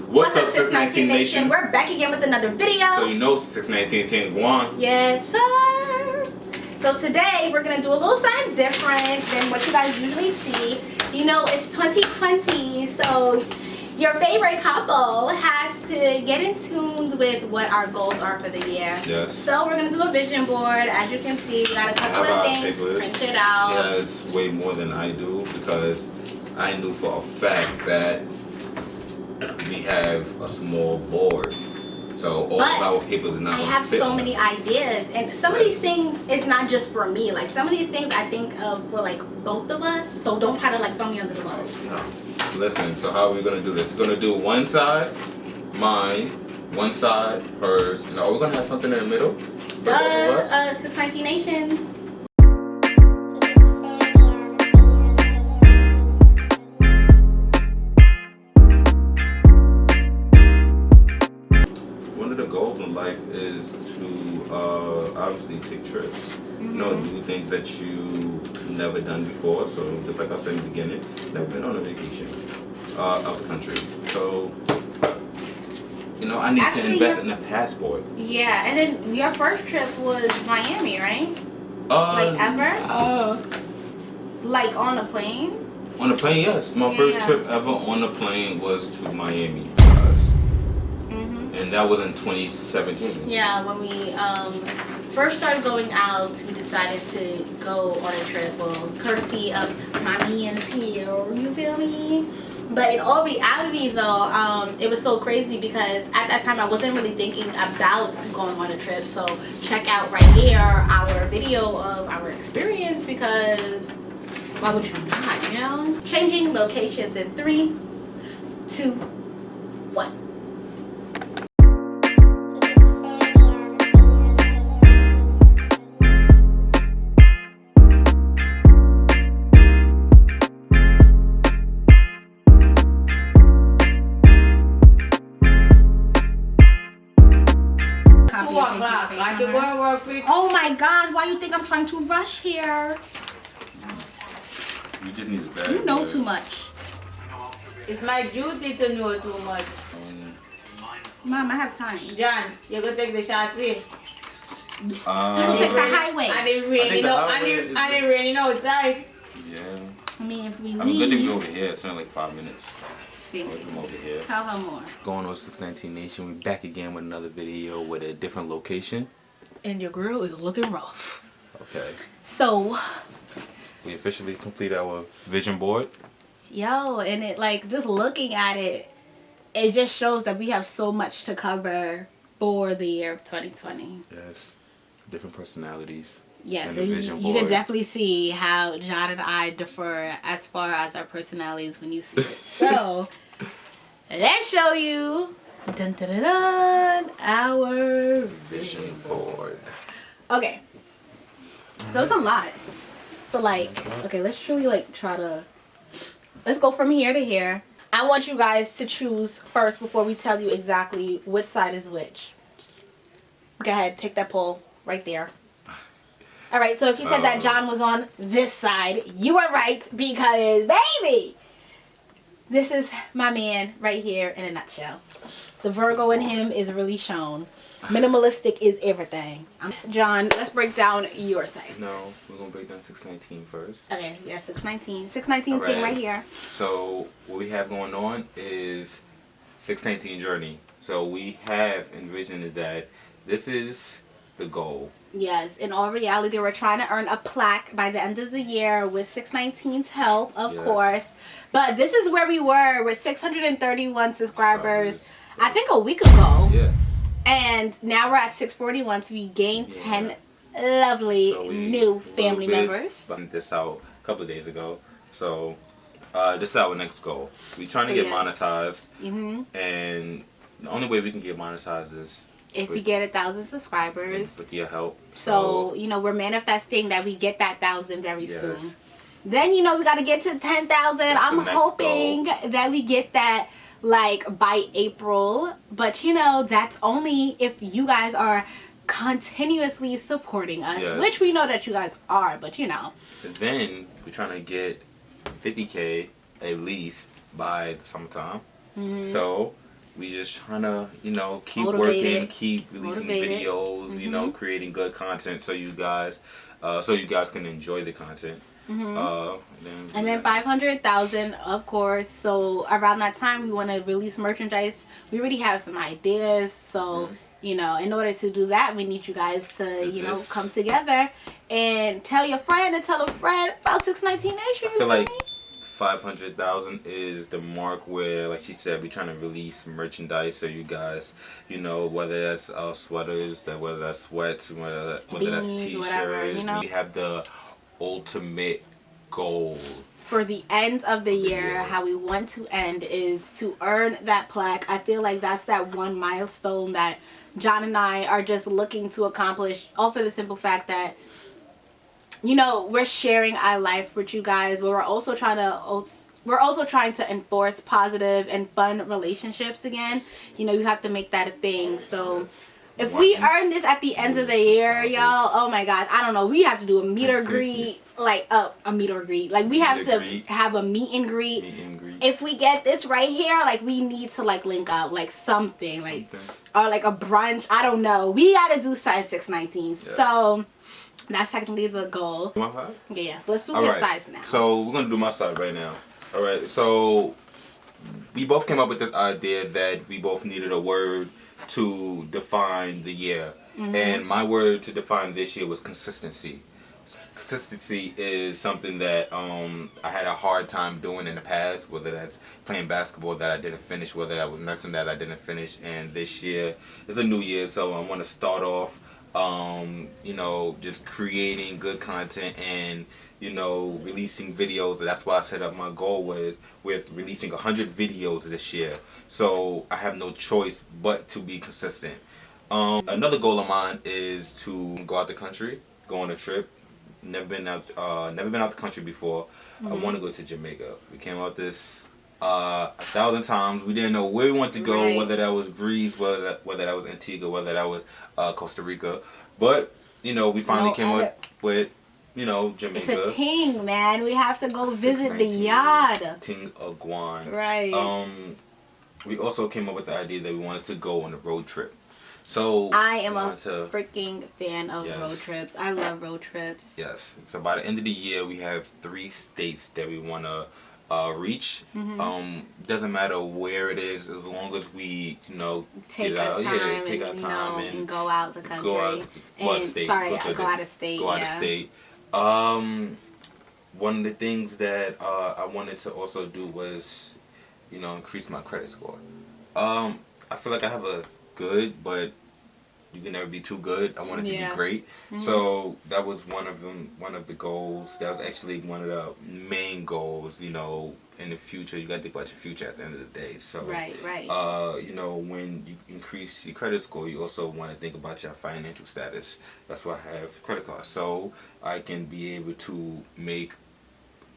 What's up, 619 Nation? We're back again with another video. So you know 619 Team Guan. Yes, sir. So today we're gonna do a little something different than what you guys usually see. You know, it's 2020, so your favorite couple has to get in tune with what our goals are for the year. Yes. So we're gonna do a vision board. As you can see, we got a couple of things printed out. She has way more than I do because I knew for a fact that we have a small board. So all of our papers are not I have so many ideas, and some of these things is not just for me. Like some of these things I think of for like both of us. So don't try to like throw me under the bus. No. Listen, so how are we gonna do this? We're gonna do one side, mine, one side, hers. And are we gonna have something in the middle? 619 Nation. One of the goals in life is to obviously take trips. You know, do things that you never done before. So just like I said in the beginning, never been on a vacation out the country. So you know, I need to invest in a passport. Yeah, and then your first trip was Miami, right? Like ever? Like on a plane? On a plane, yes. My first trip ever on a plane was to Miami. And that was in 2017. Yeah, when we first started going out, we decided to go on a trip. Well, courtesy of my man's here, you feel me? But in all reality, though, it was so crazy because at that time I wasn't really thinking about going on a trip. So check out right here our video of our experience because why would you not, you know? Changing locations in 3, 2, 1. Oh my God, why you think I'm trying to rush here? You just need a bag. You know too much. It's my duty to know too much. Mom, I have time. John, you go take the short way. Take the highway. And it's raining outside. Yeah. I mean, if we leave. I'm good to be over here. It's only like 5 minutes. Come over here. Tell her more. Going on 619 Nation, we're back again with another video with a different location. And your girl is looking rough. Okay. So we officially complete our vision board. Yo, and it like just looking at it, it just shows that we have so much to cover for the year of 2020. Yes. Different personalities. Yes, you can definitely see how John and I differ as far as our personalities when you see it. So, let's show you dun, dun, dun, dun, our vision board. Okay, so it's a lot. So like, okay, let's truly like try to, let's go from here to here. I want you guys to choose first before we tell you exactly which side is which. Go ahead, take that poll right there. Alright, so if you said that John was on this side, you are right because, baby, this is my man right here in a nutshell. The Virgo in him is really shown. Minimalistic is everything. John, let's break down your side. No, we're going to break down 619 first. Okay, yeah, 619. 619 team right here. So, what we have going on is 619 journey. So, we have envisioned that this is the goal. Yes, in all reality, we're trying to earn a plaque by the end of the year with 619's help, of course. But this is where we were with 631 subscribers, I think a week ago. Yeah. And now we're at 641, so we gained 10 lovely new family members. Found this out a couple of days ago. So, this is our next goal. We're trying to get monetized. And the only way we can get monetized is if we get 1,000 subscribers. With your help. So, you know, we're manifesting that we get that 1,000 very soon. Then, you know, we got to get to 10,000. I'm hoping that we get that, like, by April. But, you know, that's only if you guys are continuously supporting us. Which we know that you guys are, but, you know. Then, we're trying to get 50K at least by the summertime. So, We just trying to, you know, keep Motivated. working, keep releasing Motivated. videos, you know, creating good content so you guys can enjoy the content. And then 500,000, of course. So around that time, we want to release merchandise. We already have some ideas. So, you know, in order to do that, we need you guys to, you know, come together and tell your friend and tell a friend about 619 Nation. I feel like 500,000 is the mark where, like she said, we're trying to release merchandise so you guys, you know, whether that's sweaters, whether that's sweats, whether that's t-shirts, whatever, you know. we have the ultimate goal for the end of the year. How we want to end is to earn that plaque. I feel like that's that one milestone that John and I are just looking to accomplish, all for the simple fact that, you know, we're sharing our life with you guys, but we're also trying to enforce positive and fun relationships again. You know, you have to make that a thing. So if we earn this at the end of the year, y'all, oh my god, I don't know, we have to do a meet or greet, like a meet or greet. Like we have to have a meet and greet. If we get this right here, like we need to like link up, like something. Like, or like a brunch. I don't know. We gotta do size 619. Yes. So that's technically the goal. My side? Yeah, so let's do his size now. So we're gonna do my side right now. Alright, so we both came up with this idea that we both needed a word to define the year. And my word to define this year was consistency. Consistency is something that I had a hard time doing in the past, whether that's playing basketball that I didn't finish, whether that was nursing that I didn't finish, and this year is a new year, so I want to start off you know, just creating good content and, you know, releasing videos. That's why I set up my goal with releasing 100 videos this year. So I have no choice but to be consistent. Another goal of mine is to go out the country, go on a trip. Never been out the country before. I want to go to Jamaica. We came out this 1,000 times. We didn't know where we wanted to go, whether that was Greece, whether that was Antigua, whether that was Costa Rica. But, you know, we finally came up with, you know, Jamaica. It's a ting, man. We have to go visit the yacht. Ting Aguan. Right. We also came up with the idea that we wanted to go on a road trip. So I am a freaking fan of road trips. I love road trips. Yes. So by the end of the year, we have 3 states that we want to reach. Doesn't matter where it is, as long as we, you know, take our time and go out the country. Go out of state. Go out of state. One of the things that I wanted to also do was, you know, increase my credit score. I feel like I have a good, but you can never be too good. I want it to be great. So that was one of the goals. That was actually one of the main goals, you know, in the future. You got to think about your future at the end of the day. So right. you know, when you increase your credit score, you also want to think about your financial status. That's why I have credit cards, so I can be able to make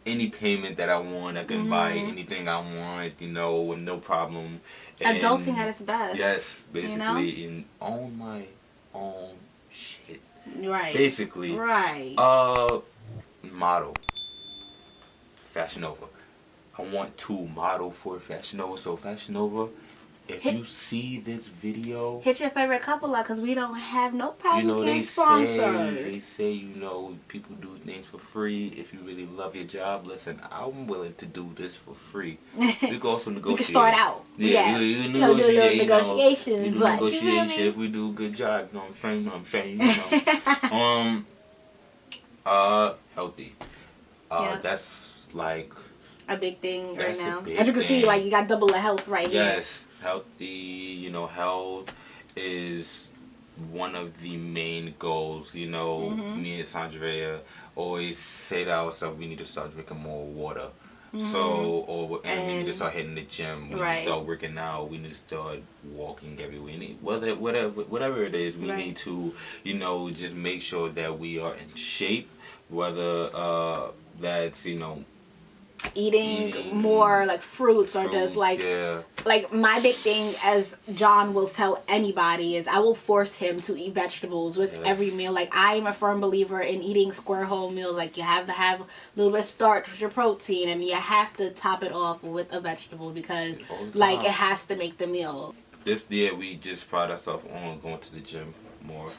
any payment that I want. I can buy anything I want, you know, with no problem. And adulting at its best. Yes, basically, you know? And own my own shit. Right. Basically. Right. Model. Fashion Nova. I want to model for Fashion Nova. So Fashion Nova, if you see this video, hit your favorite couple up, because we don't have no problems, you know, getting sponsored. They say, you know, people do things for free. If you really love your job, listen, I'm willing to do this for free. We can also negotiate. We can start out. Yeah. We do negotiations, but negotiation if we do a good job. You know what I'm saying? You know. Healthy. That's like a big thing right now. As you can see, like, you got double the health right here. Yes, healthy. You know, health is one of the main goals. You know, me and Sandra always say to ourselves, we need to start drinking more water. So, and we need to start hitting the gym. We need to start working out. We need to start walking everywhere. Whatever it is, we need to, you know, just make sure that we are in shape. Whether that's, you know, eating more like fruits or just like my big thing, as John will tell anybody, is I will force him to eat vegetables with every meal. Like I am a firm believer in eating square whole meals. Like you have to have a little bit of starch with your protein, and you have to top it off with a vegetable because like it has to make the meal. This year we just pride ourselves on going to the gym more.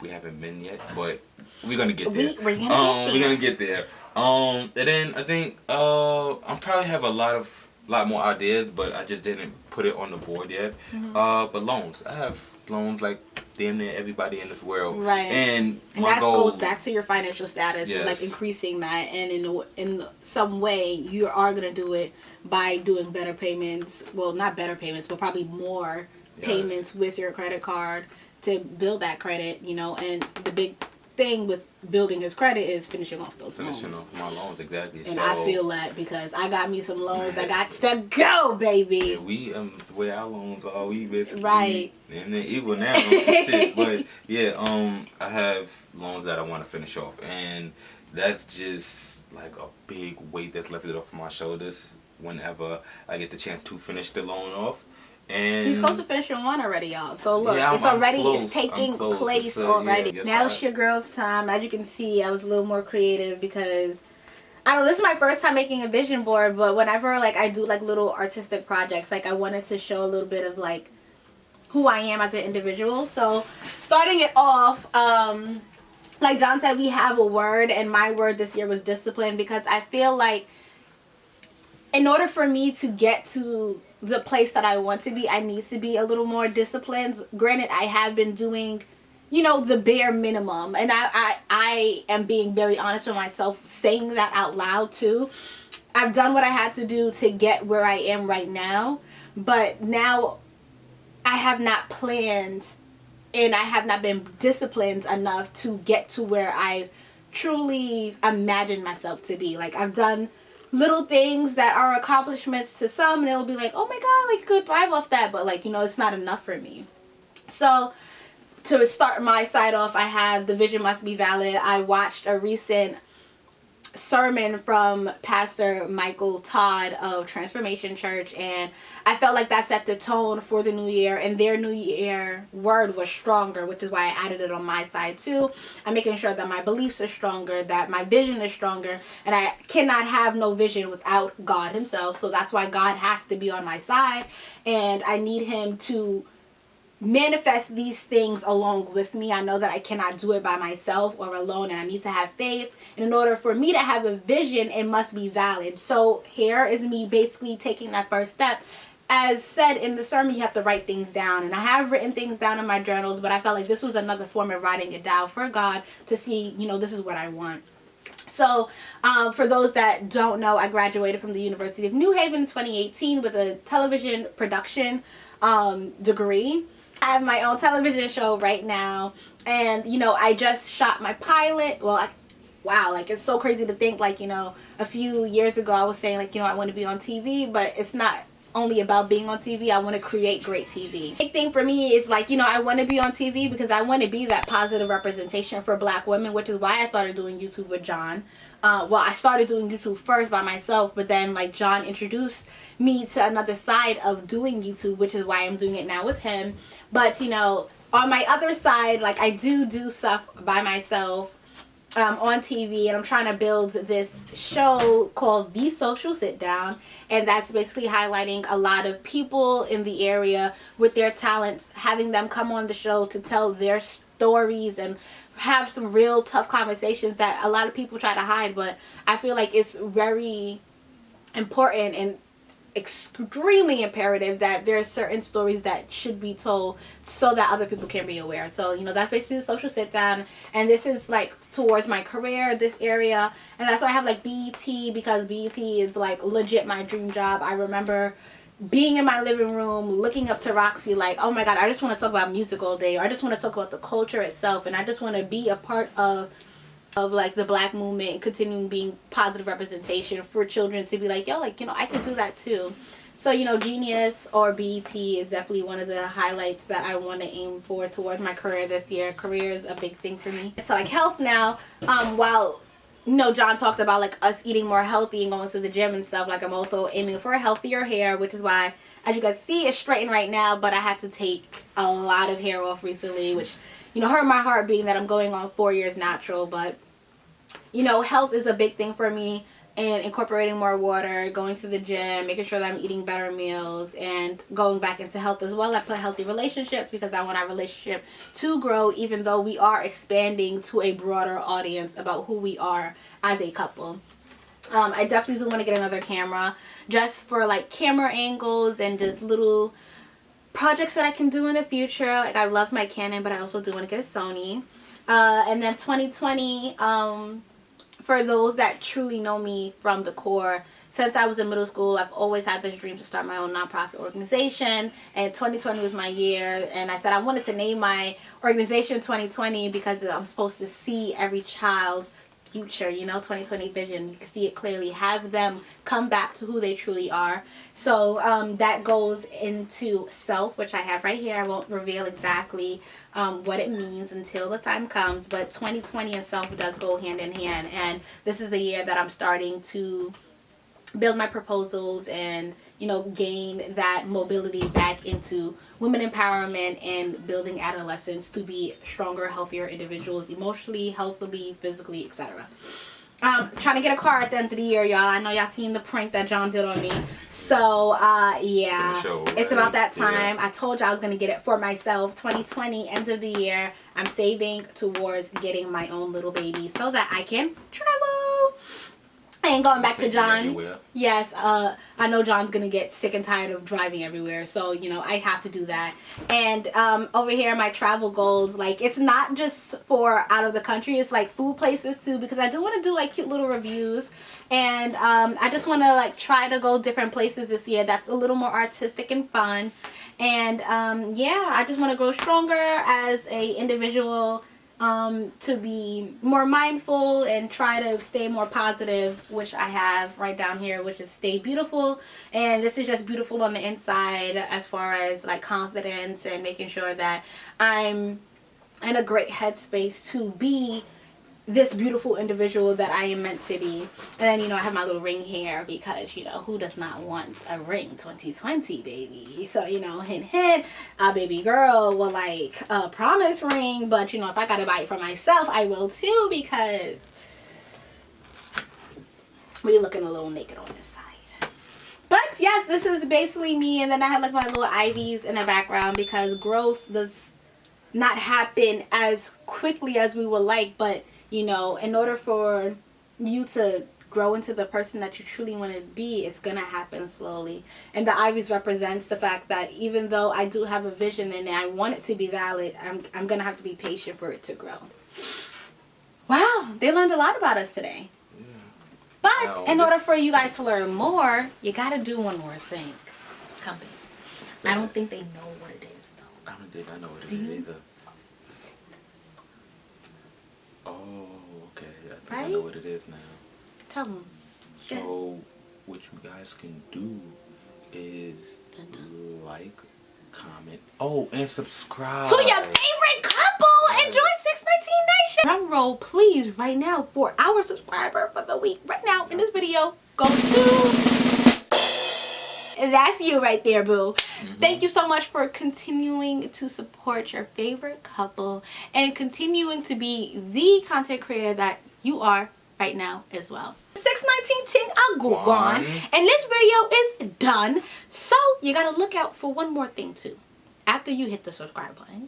We haven't been yet, but we're gonna get there. We're gonna get there. And then I think I probably have a lot more ideas, but I just didn't put it on the board yet. But loans, I have loans like damn near everybody in this world, right? And that goes back to your financial status, and like increasing that. And in some way, you are gonna do it by doing better payments. Well, not better payments, but probably more payments with your credit card to build that credit. You know, and the big thing with building his credit is finishing off those loans. Finishing off my loans, exactly. And so, I feel that because I got me some loans that got to go, baby. Yeah, we the way our loans are, we basically and then equal now. Shit. But yeah, I have loans that I want to finish off, and that's just like a big weight that's lifted off my shoulders whenever I get the chance to finish the loan off. And he's close to finishing one already, y'all. So look, it's taking place already. Yeah, now it's your girl's time. As you can see, I was a little more creative because I don't know, this is my first time making a vision board, but whenever like I do like little artistic projects, like I wanted to show a little bit of like who I am as an individual. So starting it off, like John said, we have a word, and my word this year was discipline, because I feel like in order for me to get to the place that I want to be, I need to be a little more disciplined. Granted, I have been doing, you know, the bare minimum, and I am being very honest with myself saying that out loud too. I've done what I had to do to get where I am right now, but now I have not planned and I have not been disciplined enough to get to where I truly imagined myself to be. Like I've done little things that are accomplishments to some, and it'll be like, oh my god, like you could thrive off that, but like, you know, it's not enough for me. So to start my side off, I have the vision must be valid. I watched a recent sermon from Pastor Michael Todd of Transformation Church, and I felt like that set the tone for the new year, and their new year word was stronger, which is why I added it on my side too. I'm making sure that my beliefs are stronger, that my vision is stronger, and I cannot have no vision without God himself. So that's why God has to be on my side, and I need him to manifest these things along with me. I know that I cannot do it by myself or alone, and I need to have faith. And in order for me to have a vision, it must be valid. So here is me basically taking that first step. As said in the sermon, you have to write things down, and I have written things down in my journals, but I felt like this was another form of writing it down for God to see, you know, this is what I want. So for those that don't know, I graduated from the University of New Haven in 2018 with a television production degree. I have my own television show right now, and you know, I just shot my pilot. Well, wow, like it's so crazy to think, like, you know, a few years ago I was saying, like, you know, I want to be on TV, but it's not only about being on TV. I want to create great TV. Big thing for me is, like, you know, I want to be on TV because I want to be that positive representation for black women, which is why I started doing YouTube with John. Well, I started doing YouTube first by myself, but then like John introduced me to another side of doing YouTube, which is why I'm doing it now with him. But you know, on my other side, like I do stuff by myself on TV, and I'm trying to build this show called The Social Sit Down, and that's basically highlighting a lot of people in the area with their talents, having them come on the show to tell their stories and have some real tough conversations that a lot of people try to hide. But I feel like it's very important and extremely imperative that there are certain stories that should be told so that other people can be aware. So, you know, that's basically the social sit down, and this is like towards my career, this area, and that's why I have like BET, because BET is like legit my dream job. I remember being in my living room looking up to Roxy like, oh my god, I just want to talk about music all day, or I just want to talk about the culture itself, and I just want to be a part of like the black movement and continuing being positive representation for children to be like, yo, like, you know, I could do that too. So, you know, Genius or BET is definitely one of the highlights that I want to aim for towards my career this year. Career is a big thing for me. So like health now, while John talked about like us eating more healthy and going to the gym and stuff. Like I'm also aiming for healthier hair, which is why, as you guys see, it's straightened right now, but I had to take a lot of hair off recently, which, hurt my heart being that I'm going on 4 years natural. But, health is a big thing for me, and incorporating more water, going to the gym, making sure that I'm eating better meals, and going back into health as well. I put healthy relationships because I want our relationship to grow, even though we are expanding to a broader audience about who we are as a couple. I definitely do want to get another camera just for like camera angles and just little projects that I can do in the future. Like I love my Canon, but I also do want to get a Sony. And then 2020, for those that truly know me from the core, since I was in middle school, I've always had this dream to start my own nonprofit organization, and 2020 was my year, and I said I wanted to name my organization 2020 because I'm supposed to see every child's future, 2020 vision. You can see it clearly, have them come back to who they truly are. So that goes into self, which I have right here. I won't reveal exactly what it means until the time comes, but 2020 and self does go hand in hand, and this is the year that I'm starting to build my proposals and gain that mobility back into women empowerment and building adolescents to be stronger, healthier individuals, emotionally, healthily, physically, etc. Trying to get a car at the end of the year, y'all. I know y'all seen the prank that John did on me. So, yeah, it's about that time. Yeah. I told you I was going to get it for myself. 2020, end of the year, I'm saving towards getting my own little baby so that I can travel. And going back to John, yes, I know John's going to get sick and tired of driving everywhere. So, I have to do that. And over here, my travel goals, like, it's not just for out of the country. It's, like, food places, too, because I do want to do, like, cute little reviews. And I just want to, like, try to go different places this year that's a little more artistic and fun. And, yeah, I just want to grow stronger as a individual, to be more mindful and try to stay more positive, which I have right down here, which is stay beautiful. And this is just beautiful on the inside as far as like confidence and making sure that I'm in a great headspace to be this beautiful individual that I am meant to be. And then, I have my little ring here because, who does not want a ring? 2020, baby. So, hint, hint, a baby girl will like a promise ring. But, if I gotta buy it for myself, I will too, because we're looking a little naked on this side. But, yes, this is basically me. And then I have like my little ivies in the background because growth does not happen as quickly as we would like, but in order for you to grow into the person that you truly want to be, it's going to happen slowly. And the ivies represents the fact that even though I do have a vision and I want it to be valid, I'm going to have to be patient for it to grow. Wow, they learned a lot about us today. Yeah. But in order for you guys to learn more, you got to do one more thing. Company. I don't think they know what it is, though. I don't think I know what it is either. Oh, okay. I think I know what it is now. Tell them. So, what you guys can do is like, comment, and subscribe to your favorite couple. Enjoy 619 Nation. Drum roll, please, right now for our subscriber for the week. Right now in this video goes to. That's you right there, boo. Thank you so much for continuing to support your favorite couple and continuing to be the content creator that you are right now as well. 619 Ting Aguan, and this video is done. So you gotta look out for one more thing too. After you hit the subscribe button,